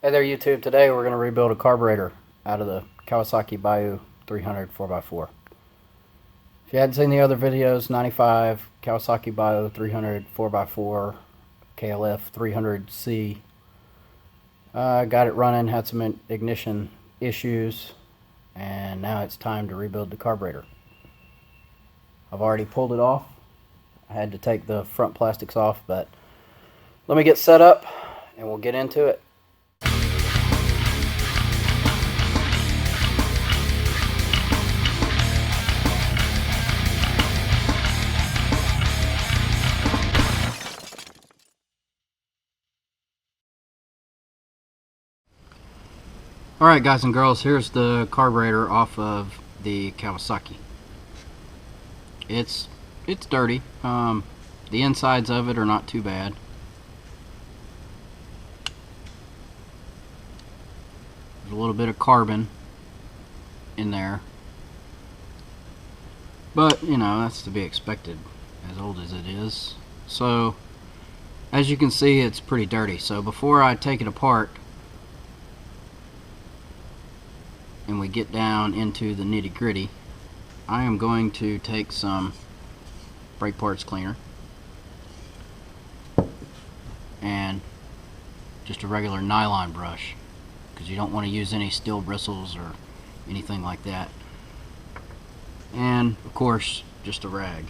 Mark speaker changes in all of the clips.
Speaker 1: Hey there YouTube, today we're going to rebuild a carburetor out of the Kawasaki Bayou 300 4x4. If you hadn't seen the other videos, 95 Kawasaki Bayou 300 4x4 KLF 300C. Got it running, had some ignition issues, and now it's time to rebuild the carburetor. I've already pulled it off. I had to take the front plastics off, but let me get set up and we'll get into it. Alright guys and girls, here's the carburetor off of the Kawasaki. It's dirty. The insides of it are not too bad. There's a little bit of carbon in there. But, you know, that's to be expected as old as it is. So, as you can see, it's pretty dirty. So before I take it apart and we get down into the nitty-gritty, I am going to take some brake parts cleaner and just a regular nylon brush, because you don't want to use any steel bristles or anything like that, and of course just a rag.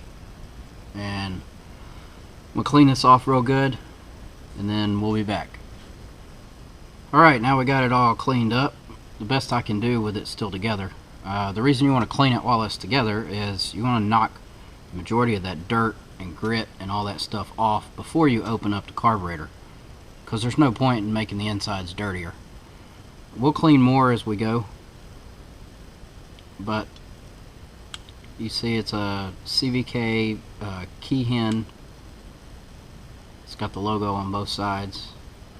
Speaker 1: And I'm gonna clean this off real good and then we'll be back. Alright, now we got it all cleaned up. The best I can do with it still together. The reason you want to clean it while it's together is you want to knock the majority of that dirt and grit and all that stuff off before you open up the carburetor, because there's no point in making the insides dirtier. We'll clean more as we go, but you see it's a CVK Keihin. It's got the logo on both sides,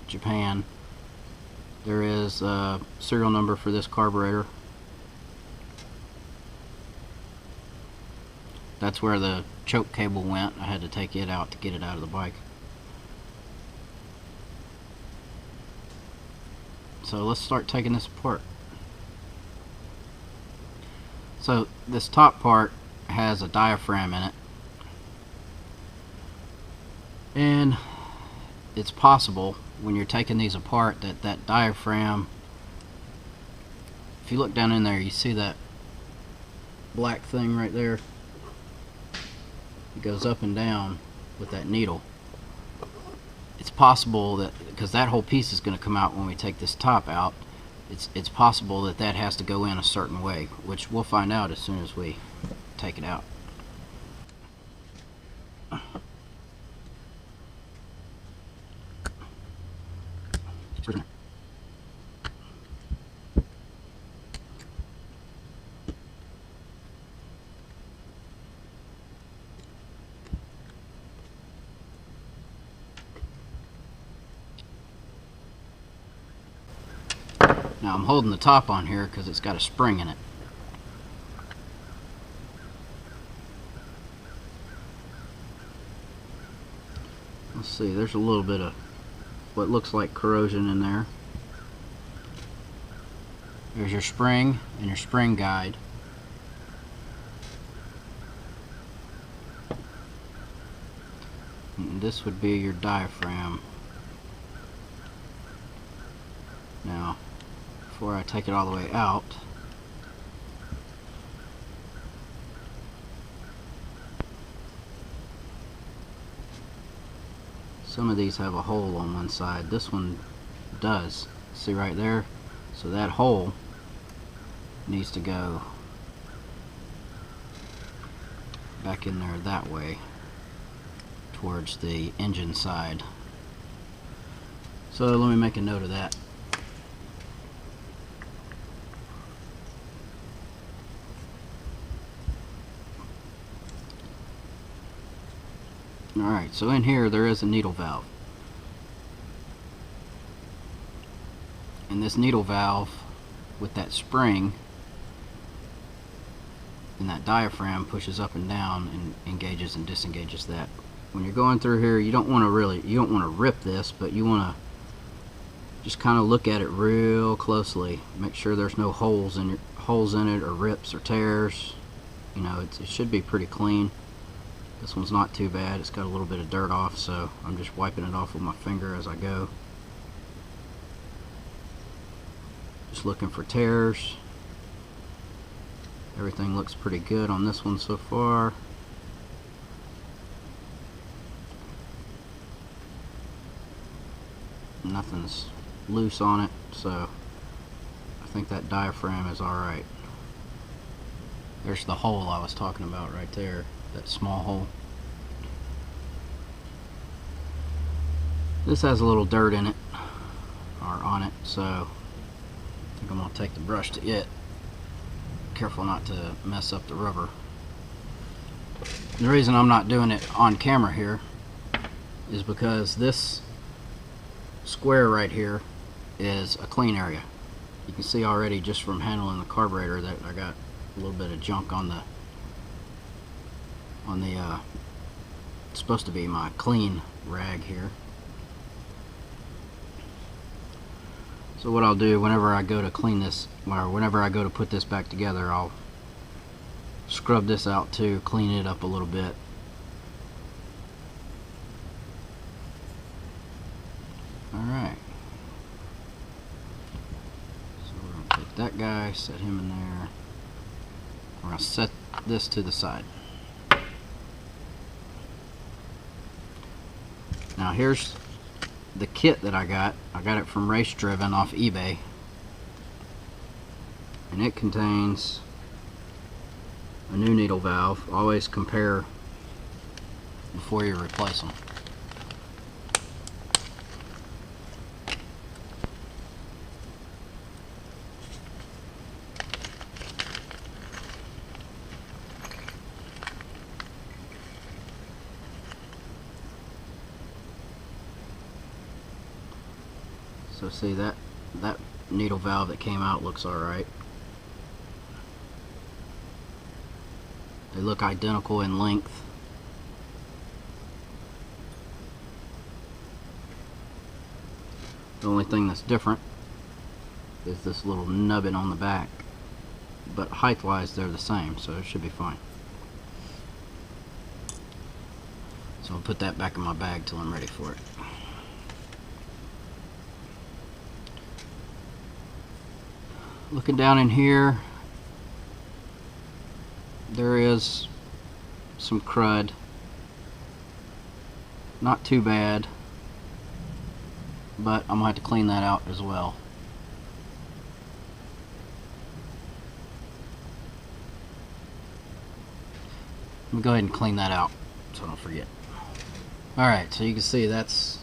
Speaker 1: Japan. There is a serial number for this carburetor. That's where the choke cable went. I had to take it out to get it out of the bike. So let's start taking this apart. So this top part has a diaphragm in it, and it's possible when you're taking these apart that diaphragm, if you look down in there, you see that black thing right there. It goes up and down with that needle. It's possible that, because that whole piece is going to come out when we take this top out, it's possible that that has to go in a certain way, which we'll find out as soon as we take it out. Now I'm holding the top on here because it's got a spring in it. Let's see, there's a little bit of what looks like corrosion in there. There's your spring and your spring guide. And this would be your diaphragm. Now, before I take it all the way out, some of these have a hole on one side. This one does. See right there? So that hole needs to go back in there that way towards the engine side. So let me make a note of that. Alright, so in here there is a needle valve. And this needle valve with that spring and that diaphragm pushes up and down and engages and disengages that. When you're going through here, you don't want to rip this, but you want just kind of look at it real closely. Make sure there's no holes in it, or rips or tears. You know, it should be pretty clean. This one's not too bad. It's got a little bit of dirt off, so I'm just wiping it off with my finger as I go. Just looking for tears. Everything looks pretty good on this one so far. Nothing's loose on it, so I think that diaphragm is alright. There's the hole I was talking about right there, that small hole. This has a little dirt in it, or on it, so I think I'm going to take the brush to it. Careful not to mess up the rubber. The reason I'm not doing it on camera here is because this square right here is a clean area. You can see already just from handling the carburetor that I got a little bit of junk on the it's supposed to be my clean rag here. So what I'll do whenever I go to clean this, or whenever I go to put this back together, I'll scrub this out too, clean it up a little bit. Alright. So we're going to take that guy, set him in there. We're going to set this to the side. Now here's the kit that I got. I got it from Race Driven off eBay, and it contains a new needle valve. Always compare before you replace them. So see, that needle valve that came out looks alright. They look identical in length. The only thing that's different is this little nubbin on the back, but height wise they're the same, so it should be fine. So I'll put that back in my bag till I'm ready for it. Looking down in here, there is some crud. Not too bad, but I'm going to have to clean that out as well. Let me go ahead and clean that out so I don't forget. Alright, so you can see that's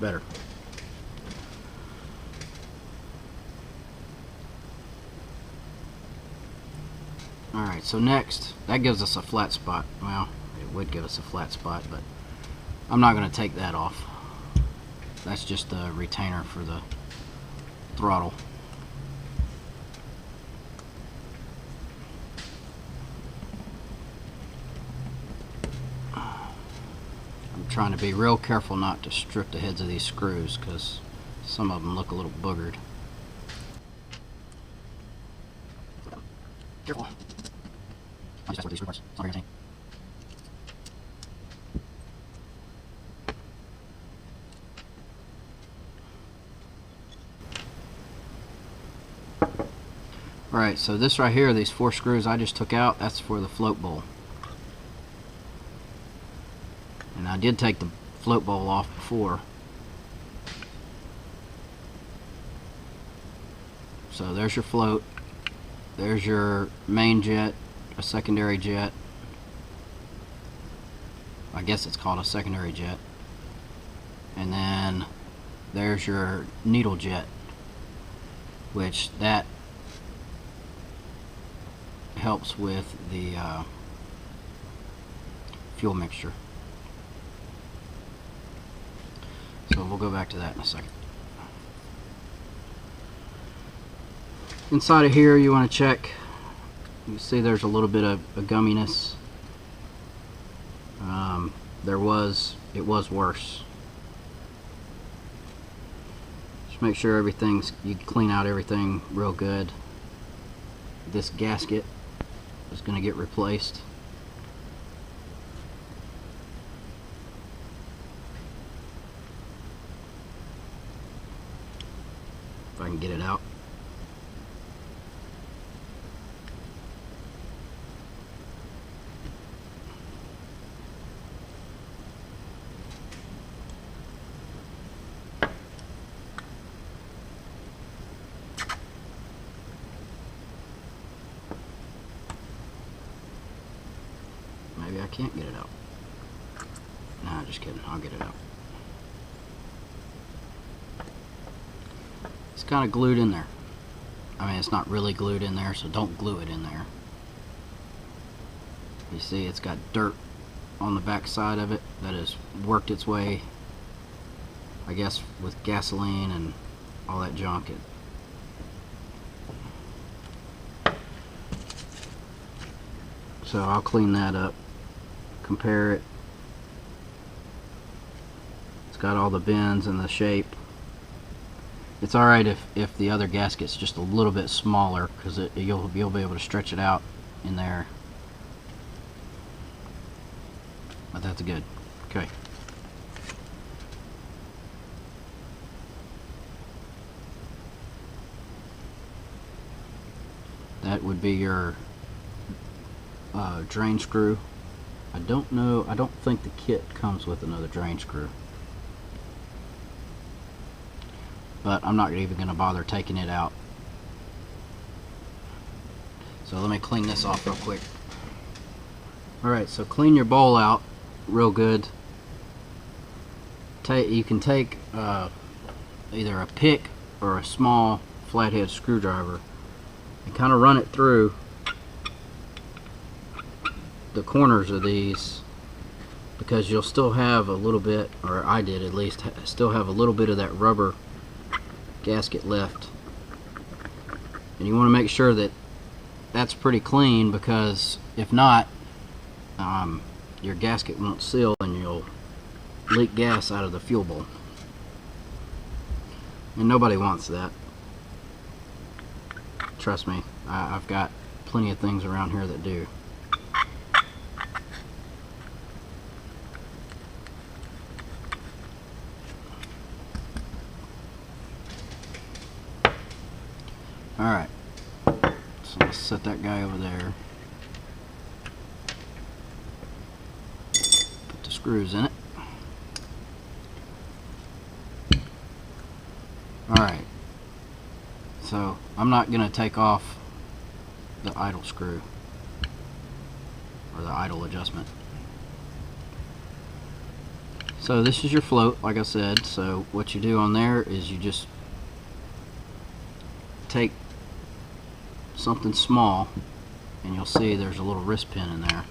Speaker 1: better. Alright, so next, that gives us a flat spot. Well, it would give us a flat spot, but I'm not going to take that off. That's just the retainer for the throttle. I'm trying to be real careful not to strip the heads of these screws, because some of them look a little boogered. Careful. I'll just mess with these screw parts. It's not very good. Alright, so this right here, these 4 screws I just took out, that's for the float bowl. And I did take the float bowl off before. So there's your float. There's your main jet, a secondary jet. I guess it's called a secondary jet. And then there's your needle jet, which that helps with the fuel mixture. So we'll go back to that in a second. Inside of here you want to check. You see there's a little bit of a gumminess. It was worse. Just make sure you clean out everything real good. This gasket is going to get replaced. If I can get it out. Maybe I can't get it out. Nah, just kidding. I'll get it out. It's kind of glued in there. I mean, it's not really glued in there, so don't glue it in there. You see, it's got dirt on the back side of it that has worked its way, I guess, with gasoline and all that junk. So I'll clean that up, compare it. It's got all the bends and the shape. It's alright if the other gasket's just a little bit smaller, because you'll be able to stretch it out in there. But that's good. Okay. That would be your drain screw. I don't know, I don't think the kit comes with another drain screw, but I'm not even going to bother taking it out. So let me clean this off real quick. Alright, so clean your bowl out real good. You can take either a pick or a small flathead screwdriver and kind of run it through the corners of these, because you'll still have a little bit, or I did at least, still have a little bit of that rubber gasket left, and you want to make sure that that's pretty clean, because if not, your gasket won't seal and you'll leak gas out of the fuel bowl, and nobody wants that. Trust me, I've got plenty of things around here that do. Alright, so let's set that guy over there. Put the screws in it. Alright, so I'm not going to take off the idle screw, or the idle adjustment. So this is your float, like I said. So what you do on there is you just take something small, and you'll see there's a little wrist pin in there.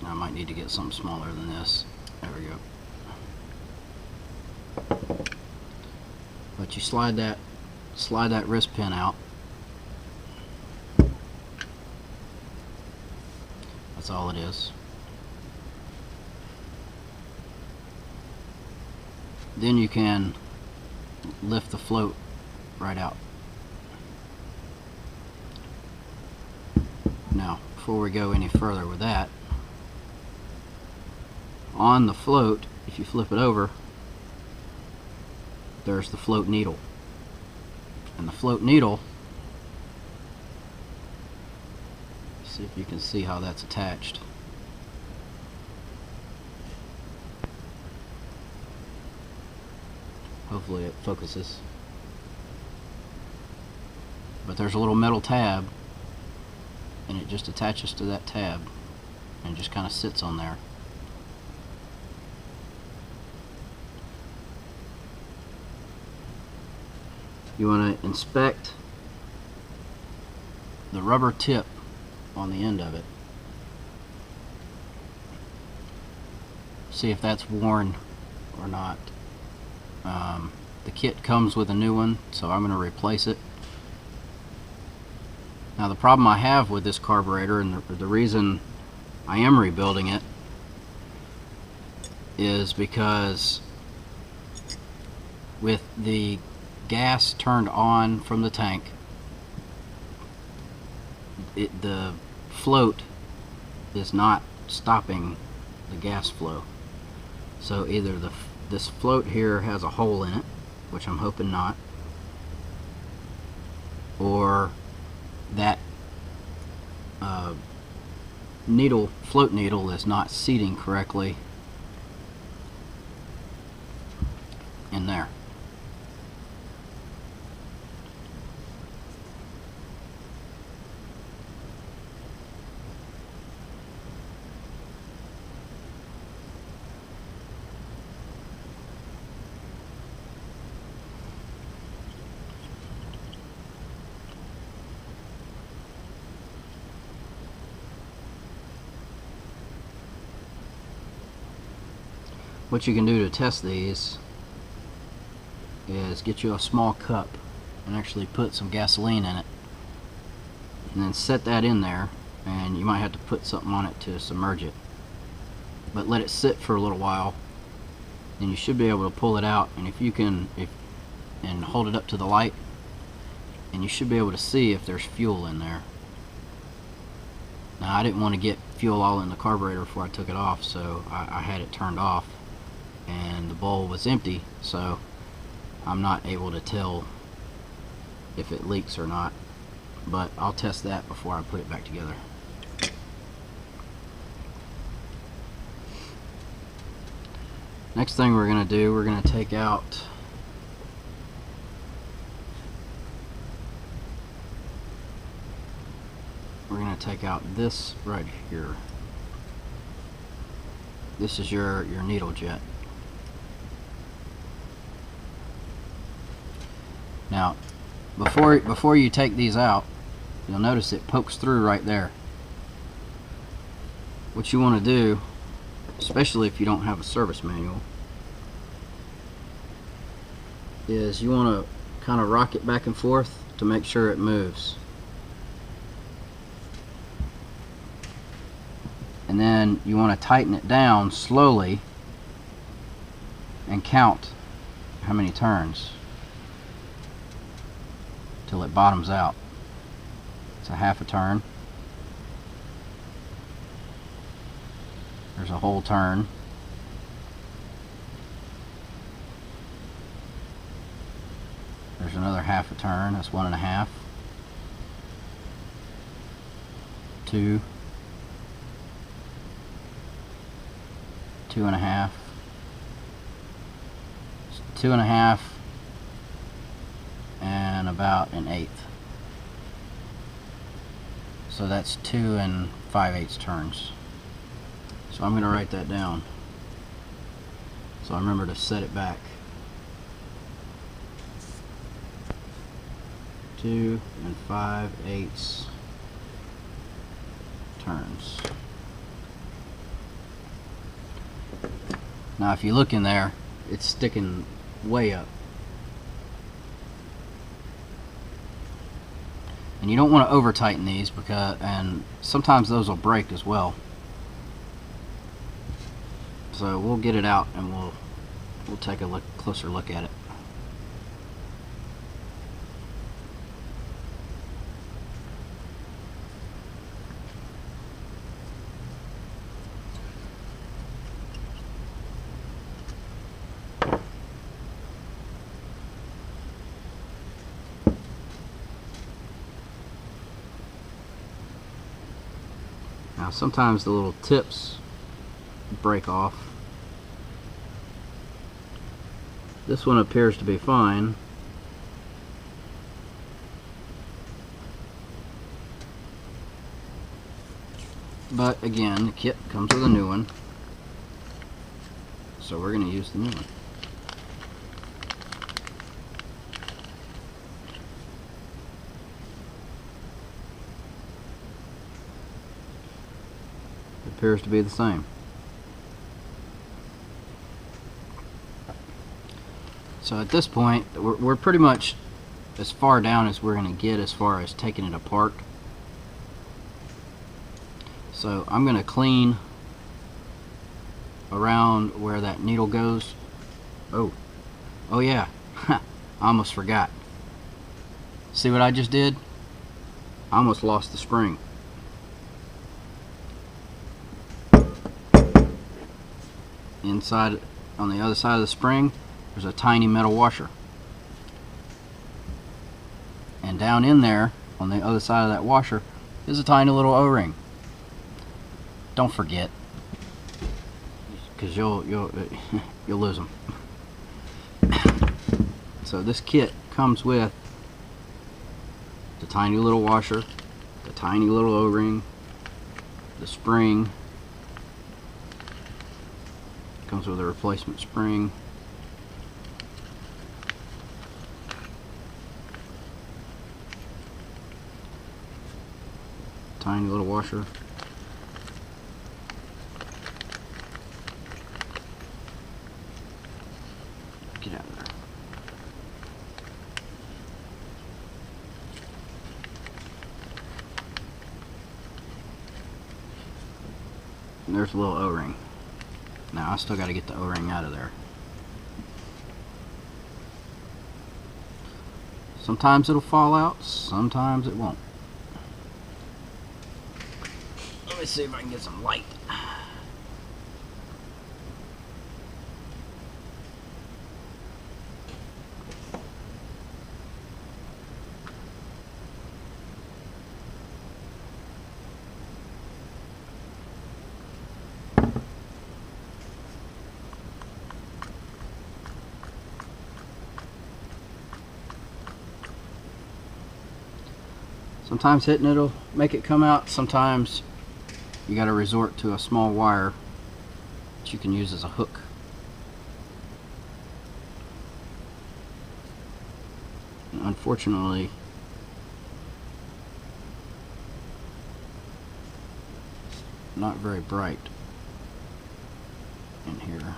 Speaker 1: I might need to get something smaller than this. There we go. But you slide that wrist pin out. That's all it is. Then you can lift the float right out. Now, before we go any further with that, on the float, if you flip it over, there's the float needle. And the float needle, see if you can see how that's attached. Hopefully it focuses. But there's a little metal tab, and it just attaches to that tab and just kind of sits on there. You want to inspect the rubber tip on the end of it. See if that's worn or not. The kit comes with a new one, so I'm going to replace it. Now the problem I have with this carburetor, and the reason I am rebuilding it, is because with the gas turned on from the tank, the float is not stopping the gas flow. So either this float here has a hole in it, which I'm hoping not, or that float needle is not seating correctly in there. What you can do to test these is get you a small cup and actually put some gasoline in it, and then set that in there, and you might have to put something on it to submerge it, but let it sit for a little while, and you should be able to pull it out. And if you can and hold it up to the light, and you should be able to see if there's fuel in there. Now I didn't want to get fuel all in the carburetor before I took it off, so I had it turned off, and the bowl was empty, so I'm not able to tell if it leaks or not, but I'll test that before I put it back together. Next thing we're going to do, we're going to take out this right here. This is your needle jet. Now, before you take these out, you'll notice it pokes through right there. What you want to do, especially if you don't have a service manual, is you want to kind of rock it back and forth to make sure it moves. And then you want to tighten it down slowly and count how many turns till it bottoms out. It's a half a turn. There's a whole turn. There's another half a turn. That's 1.5. 2. 2.5. 2.5. And about 1/8. So that's 2 5/8 turns. So I'm going to write that down, so I remember to set it back. 2 5/8 turns. Now if you look in there, it's sticking way up. And you don't want to over tighten these, and sometimes those will break as well. So we'll get it out and we'll take a closer look at it. Now sometimes the little tips break off. This one appears to be fine. But again, the kit comes with a new one, so we're going to use the new one. Appears to be the same. So at this point, we're pretty much as far down as we're going to get as far as taking it apart. So I'm going to clean around where that needle goes. Oh yeah, I almost forgot. See what I just did? I almost lost the spring. Inside, on the other side of the spring, there's a tiny metal washer. And down in there, on the other side of that washer, is a tiny little O-ring. Don't forget, because you'll lose them. So this kit comes with the tiny little washer, the tiny little O-ring, the spring. Comes with a replacement spring. Tiny little washer. Get out of there. And there's a little O-ring. Now I still got to get the O-ring out of there. Sometimes it'll fall out, sometimes it won't. Let me see if I can get some light. Sometimes hitting it'll make it come out. Sometimes you got to resort to a small wire that you can use as a hook. And unfortunately, it's not very bright in here.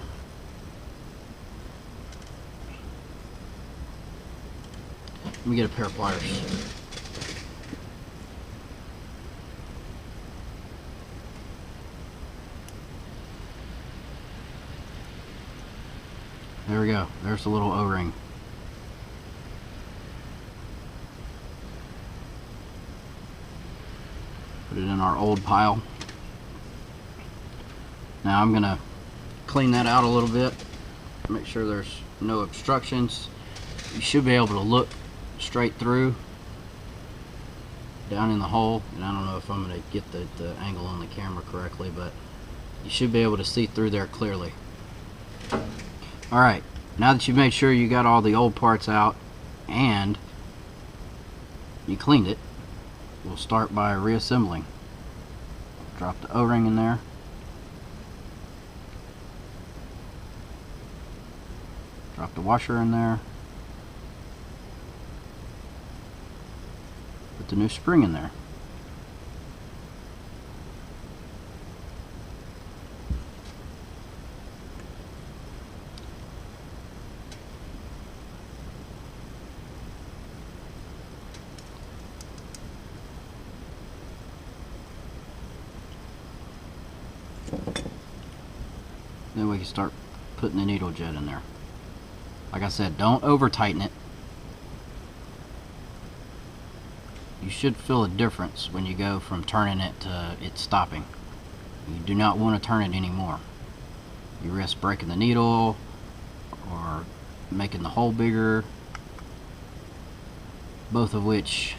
Speaker 1: Let me get a pair of pliers. There we go. There's the little O-ring. Put it in our old pile. Now I'm going to clean that out a little bit. Make sure there's no obstructions. You should be able to look straight through down in the hole. And I don't know if I'm going to get the angle on the camera correctly, but you should be able to see through there clearly. Alright, now that you've made sure you got all the old parts out and you cleaned it, we'll start by reassembling. Drop the O-ring in there. Drop the washer in there. Put the new spring in there. Then we can start putting the needle jet in there. Like I said, don't over tighten it. You should feel a difference when you go from turning it to it stopping. You do not want to turn it anymore. You risk breaking the needle or making the hole bigger, both of which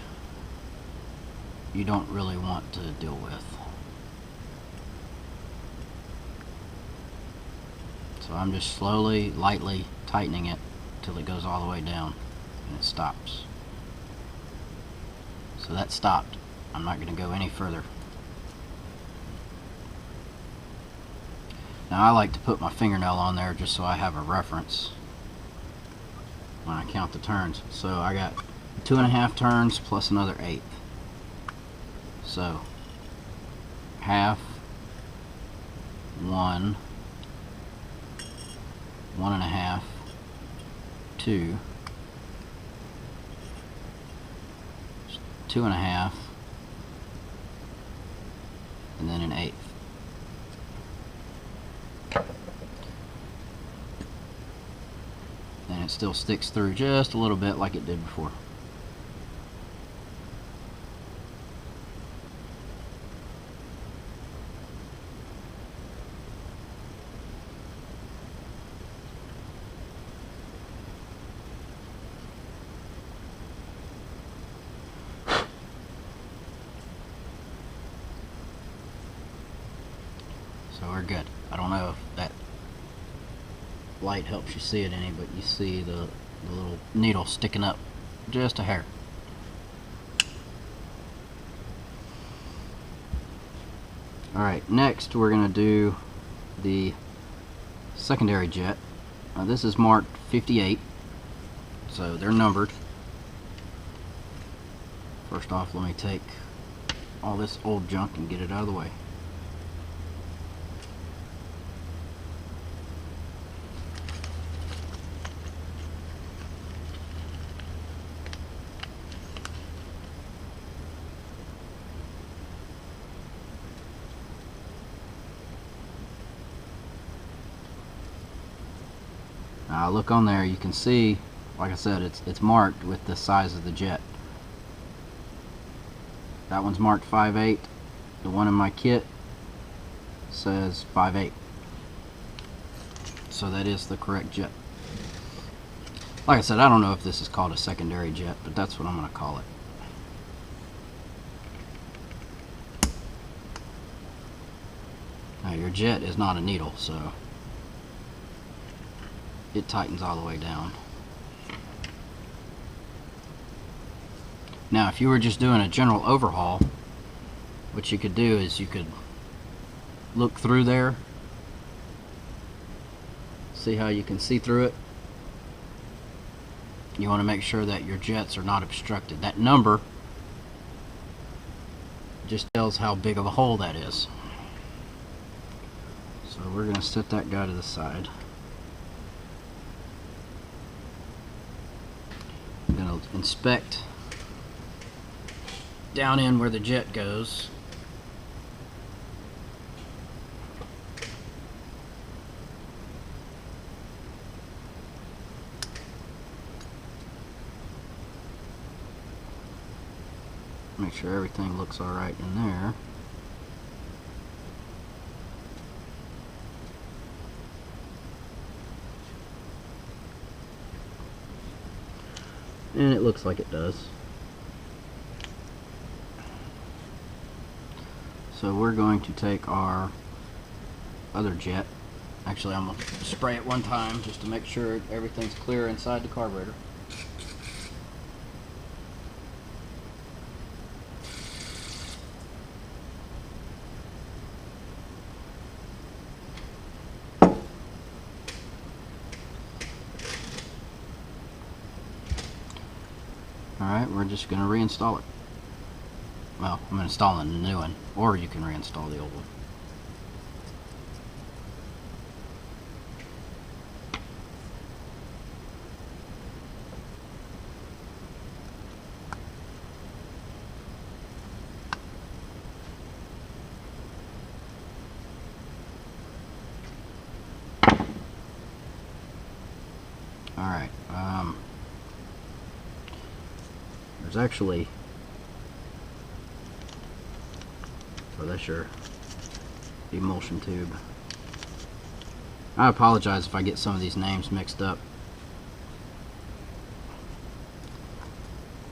Speaker 1: you don't really want to deal with. So I'm just slowly, lightly tightening it till it goes all the way down and it stops. So that stopped. I'm not going to go any further. Now I like to put my fingernail on there just so I have a reference when I count the turns. So I got 2.5 turns plus another 1/8. So half, 1, 1.5, 2, 2.5, and then an eighth. And it still sticks through just a little bit like it did before. So we're good. I don't know if that light helps you see it any, but you see the little needle sticking up just a hair. Alright, next we're going to do the secondary jet. This is marked 58, so they're numbered. First off, let me take all this old junk and get it out of the way. Now look on there, you can see, like I said, it's marked with the size of the jet. That one's marked 5.8. The one in my kit says 5.8. So that is the correct jet. Like I said, I don't know if this is called a secondary jet, but that's what I'm going to call it. Now your jet is not a needle, so it tightens all the way down. Now if you were just doing a general overhaul, what you could do is you could look through there, see how you can see through it. You want to make sure that your jets are not obstructed. That number just tells how big of a hole that is. So we're going to set that guy to the side. I'm going to inspect down in where the jet goes. Make sure everything looks alright in there. And it looks like it does. So we're going to take our other jet. Actually, I'm going to spray it one time just to make sure everything's clear inside the carburetor. Alright, we're just going to reinstall it. Well, I'm installing a new one, or you can reinstall the old one. Alright, there's actually, oh, that's your emulsion tube. I apologize if I get some of these names mixed up.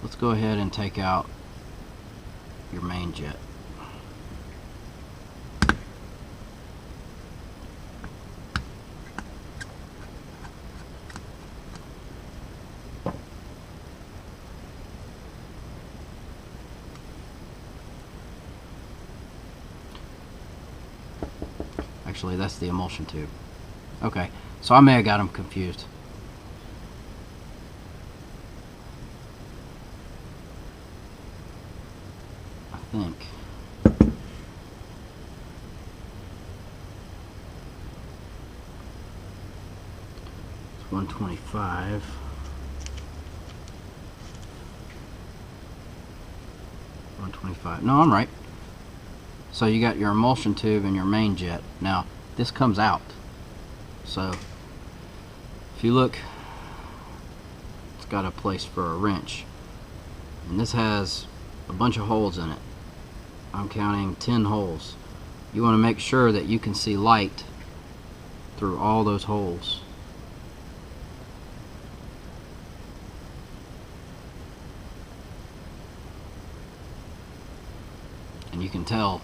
Speaker 1: Let's go ahead and take out your main jet. Actually, that's the emulsion tube. Okay, so I may have got them confused. I think. It's 125. 125. No, I'm right. So you got your emulsion tube and your main jet. Now this comes out, so if you look, it's got a place for a wrench, and this has a bunch of holes in it. I'm counting 10 holes. You want to make sure that you can see light through all those holes. And you can tell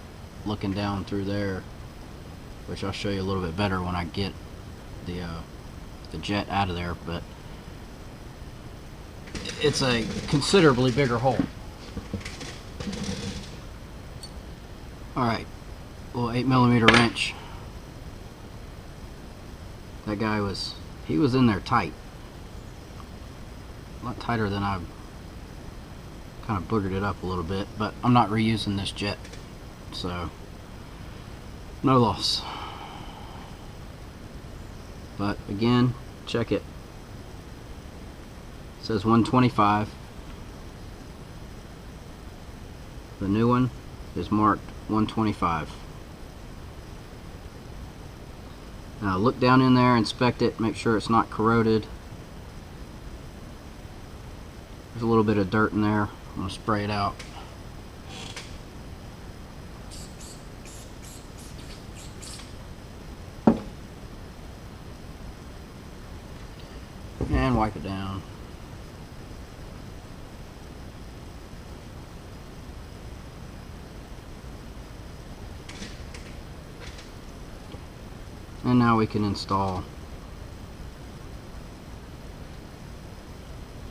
Speaker 1: looking down through there, which I'll show you a little bit better when I get the jet out of there, but it's a considerably bigger hole. Alright, little 8mm wrench. That guy was in there tight. A lot tighter than I kind of boogered it up a little bit, but I'm not reusing this jet, so no loss. But again, check it. It says 125. The new one is marked 125. Now look down in there, inspect it, make sure it's not corroded. There's a little bit of dirt in there. I'm going to spray it out. And wipe it down. And now we can install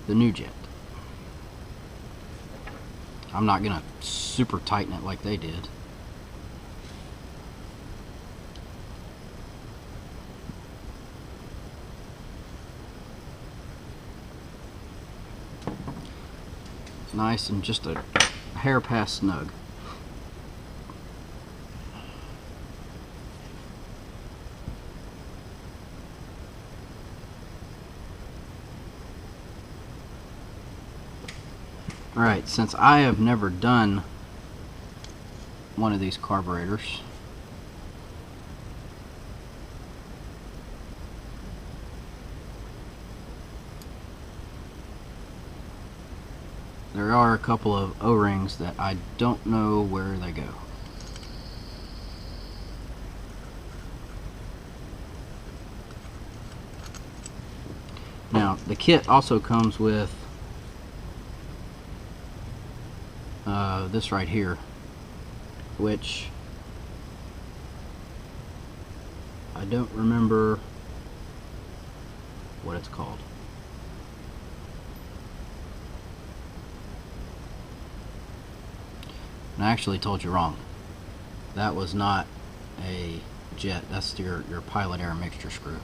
Speaker 1: the new jet. I'm not going to super tighten it like they did. It's nice and just a hair past snug. Alright, since I have never done one of these carburetors, there are a couple of O-rings that I don't know where they go. Now, the kit also comes with this right here, which I don't remember what it's called. And I actually told you wrong. That was not a jet. That's your pilot air mixture screw.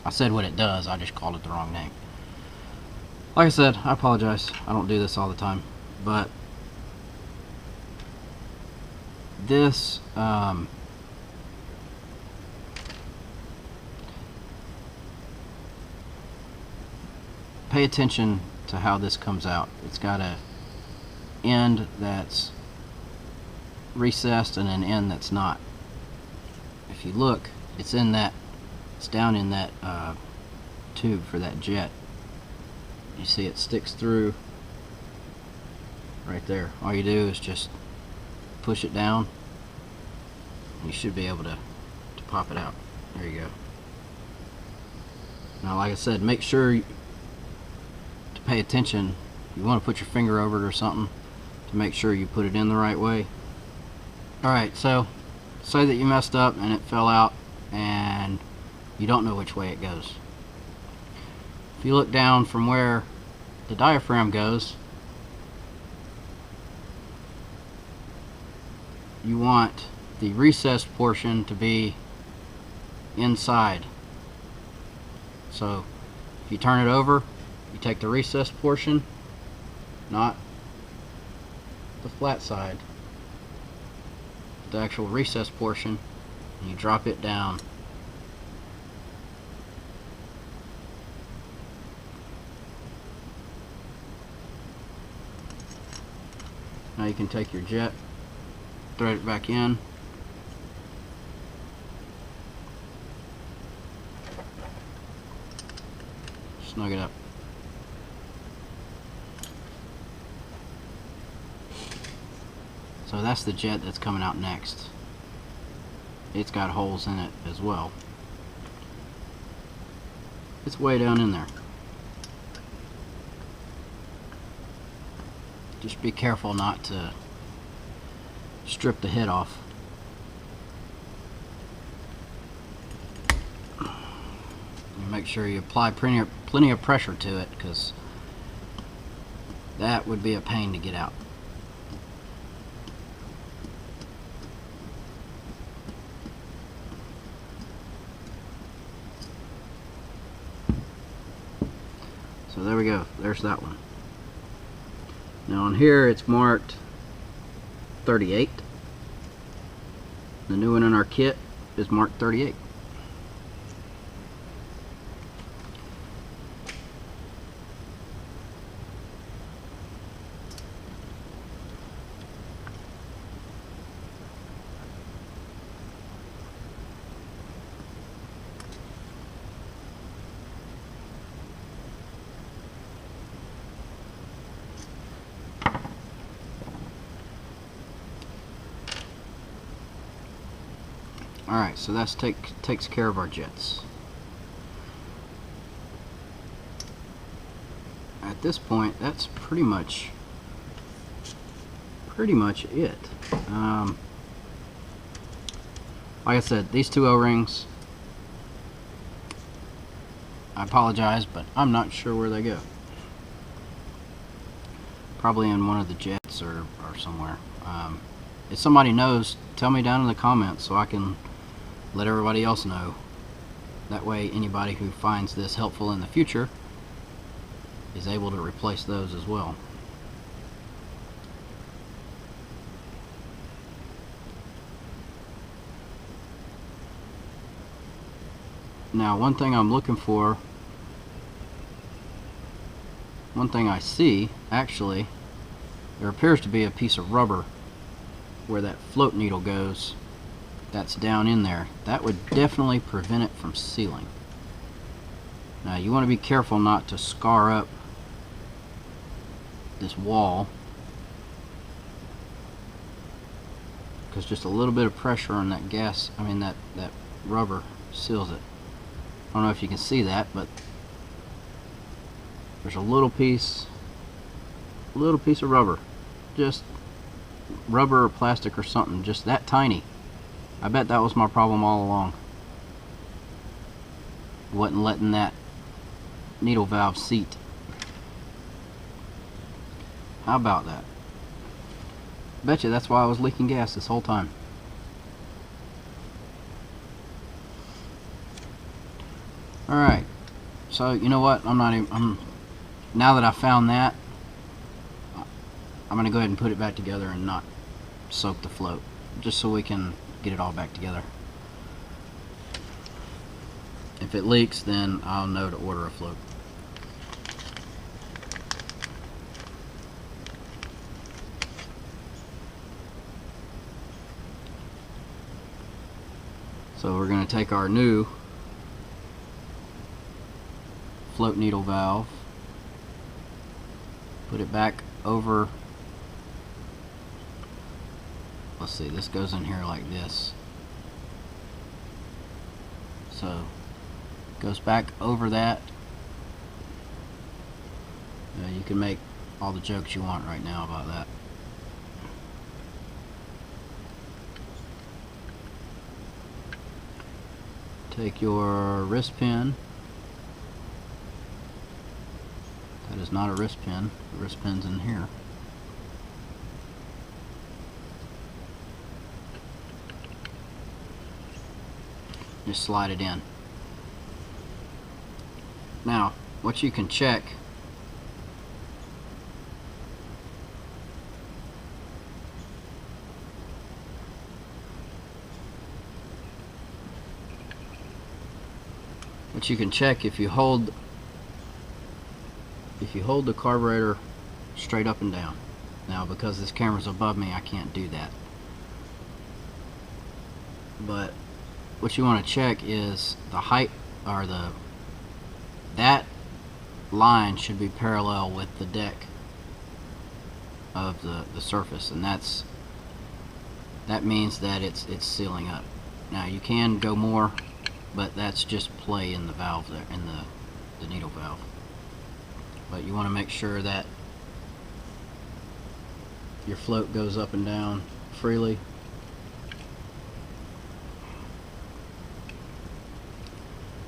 Speaker 1: I said what it does, I just called it the wrong name. Like I said, I apologize. I don't do this all the time. But this pay attention to how this comes out. It's got a end that's recessed and an end that's not. If you look, it's down in that tube for that jet. You see it sticks through right there. All you do is just push it down. You should be able to pop it out. There you go. Now, like I said, make sure to pay attention. You want to put your finger over it or something to make sure you put it in the right way. Alright, so say that you messed up and it fell out and you don't know which way it goes. If you look down from where the diaphragm goes, you want the recessed portion to be inside. So if you turn it over, you take the recessed portion, not the flat side, the actual recessed portion, and you drop it down. Now you can take your jet thread it back in. Snug it up. So that's the jet that's coming out next. It's got holes in it as well. It's way down in there. Just be careful not to strip the head off. And make sure you apply plenty of pressure to it, because that would be a pain to get out. So there we go, there's that one. Now on here it's marked 38. The new one in our kit is marked 38. Alright, so that takes care of our jets. At this point, that's pretty much it. Like I said, these two O-rings, I apologize, but I'm not sure where they go. Probably in one of the jets or somewhere. If somebody knows, tell me down in the comments so I can let everybody else know. That way anybody who finds this helpful in the future is able to replace those as well. Now, one thing I'm looking for, one thing I see, actually, there appears to be a piece of rubber where that float needle goes. That's down in there. That would definitely prevent it from sealing. Now you want to be careful not to scar up this wall, because just a little bit of pressure on that that rubber seals it. I don't know if you can see that, but there's a little piece of rubber, just rubber or plastic or something, just that tiny. I bet that was my problem all along. Wasn't letting that needle valve seat. How about that? Bet you that's why I was leaking gas this whole time. Alright, so you know what, now that I found that, I'm going to go ahead and put it back together and not soak the float, just so we can get it all back together. If it leaks, then I'll know to order a float. So we're going to take our new float needle valve, put it back over. Let's see, this goes in here like this. So it goes back over that. You can make all the jokes you want right now about that. Take your wrist pin. That is not a wrist pin. The wrist pin's in here. Just slide it in. Now, what you can check, if you hold the carburetor straight up and down. Now, because this camera's above me, I can't do that. but what you want to check is the height, or that line should be parallel with the deck of the surface, and that means that it's sealing up. Now you can go more, but that's just play in the valve there, in the needle valve. But you want to make sure that your float goes up and down freely.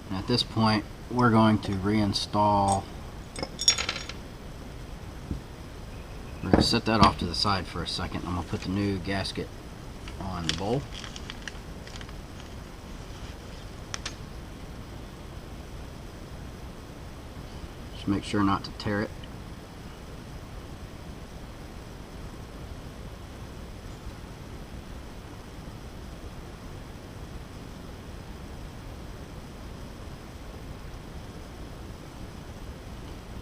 Speaker 1: And at this point, we're going to reinstall. We're going to set that off to the side for a second. I'm going to put the new gasket on the bowl. Just make sure not to tear it.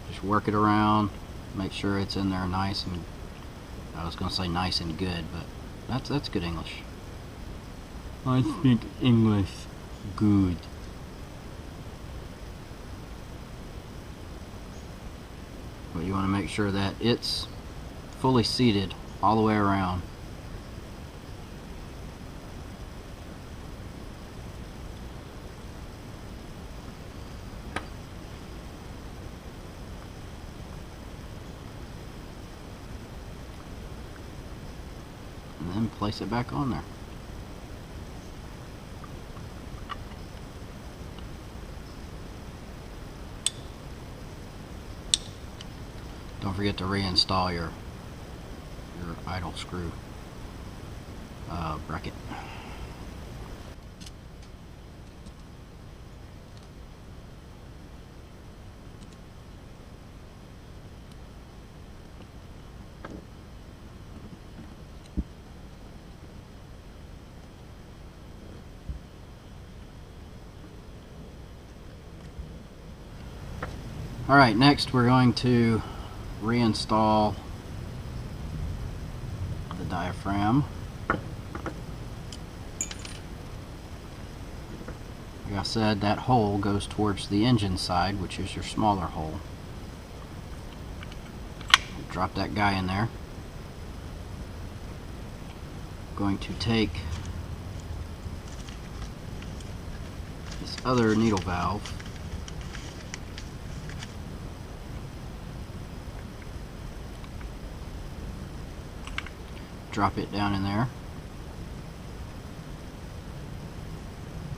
Speaker 1: Just work it around, make sure it's in there nice and, I was going to say nice and good, but that's good English. I speak English good. But you want to make sure that it's fully seated all the way around. And then place it back on there. Don't forget to reinstall your idle screw bracket. Alright, next we're going to reinstall the diaphragm. Like I said, that hole goes towards the engine side, which is your smaller hole. Drop that guy in there. Going to take this other needle valve, drop it down in there,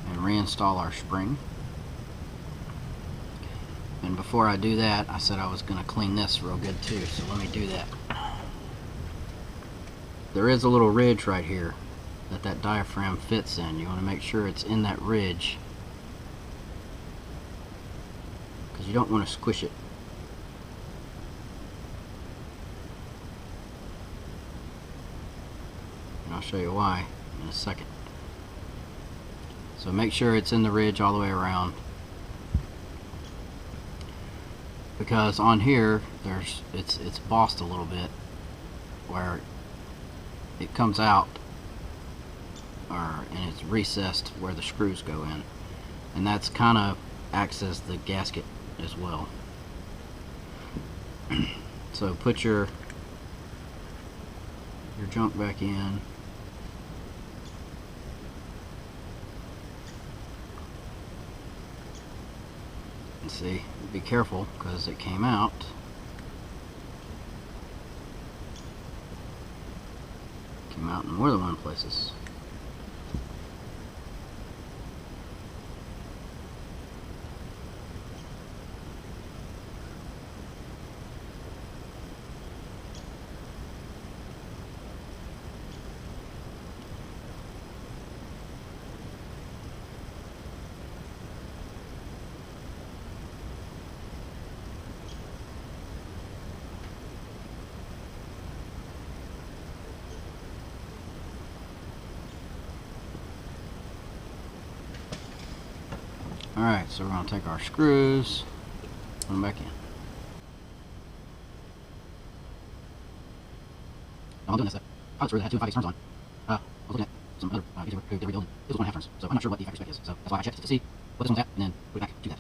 Speaker 1: and reinstall our spring. And before I do that, I said I was going to clean this real good too, so let me do that. There is a little ridge right here that diaphragm fits in. You want to make sure it's in that ridge, because you don't want to squish it. I'll show you why in a second. So make sure it's in the ridge all the way around, because on here it's bossed a little bit where it comes out, and it's recessed where the screws go in, and that's kind of acts as the gasket as well. So put your junk back in. And see, be careful, because it came out. Came out in more than one places. Alright, so we're going to take our screws, put them back in. I'm doing this. I just really had 2 5/8 turns on. I was looking at some other because they're rebuilding. This was 1.5 turns, so I'm not sure what the factory spec is. So that's why I checked to see what this one's at, and then put it back to that.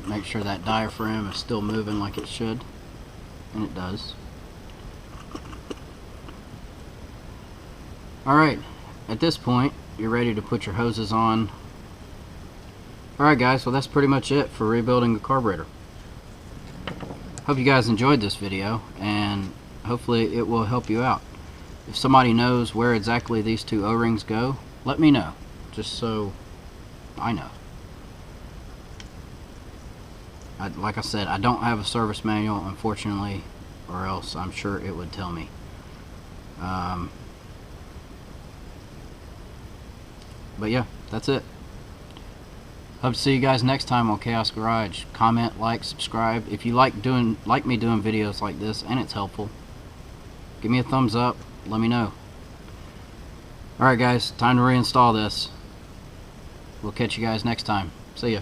Speaker 1: Make sure that diaphragm is still moving like it should, and it does. Alright, at this point you're ready to put your hoses on. Alright guys, well that's pretty much it for rebuilding the carburetor. Hope you guys enjoyed this video, and hopefully it will help you out. If somebody knows where exactly these two O-rings go, let me know, just so I know. Like I said, I don't have a service manual, unfortunately, or else I'm sure it would tell me. But yeah, that's it. Hope to see you guys next time on Chaos Garage. Comment, like, subscribe. If you like me doing videos like this and it's helpful, give me a thumbs up. Let me know. Alright guys, time to reinstall this. We'll catch you guys next time. See ya.